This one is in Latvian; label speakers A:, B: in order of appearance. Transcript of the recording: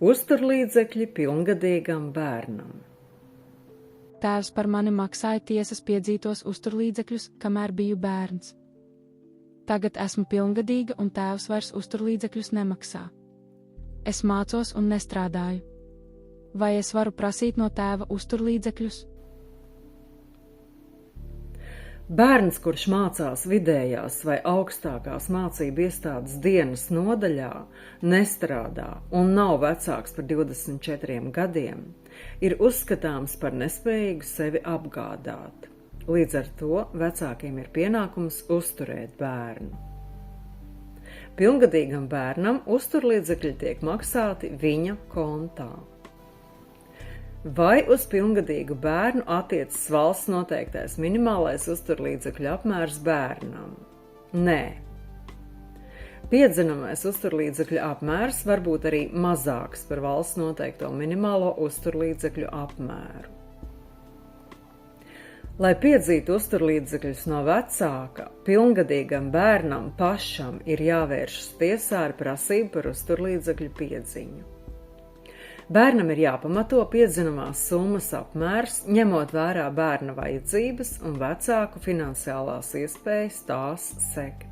A: Uzturlīdzekļi pilngadīgam bērnam.
B: Tēvs par mani maksāja tiesas piedzītos uzturlīdzekļus, kamēr biju bērns. Tagad esmu pilngadīga un tēvs vairs uzturlīdzekļus nemaksā. Es mācos un nestrādāju. Vai es varu prasīt no tēva uzturlīdzekļus?
A: Bērns, kurš mācās vidējās vai augstākās mācību iestādes dienas nodaļā, nestrādā un nav vecāks par 24 gadiem, ir uzskatāms par nespējīgu sevi apgādāt. Līdz ar to vecākiem ir pienākums uzturēt bērnu. Pilngadīgam bērnam uzturlīdzekļi tiek maksāti viņa kontā. Vai uz pilngadīgu bērnu attiecas valsts noteiktais minimālais uzturlīdzekļu apmērs bērnam? Nē. Piedzimamais uzturlīdzekļu apmērs var būt arī mazāks par valsts noteikto minimālo uzturlīdzekļu apmēru. Lai piedzītu uzturlīdzekļus no vecāka, pilngadīgam bērnam pašam ir jāvēršas tiesā ar prasību par uzturlīdzekļu piedziņu. Bērnam ir jāpamato piedzimamās summas apmērs, ņemot vērā bērna vajadzības un vecāku finansiālās iespējas tās sekt.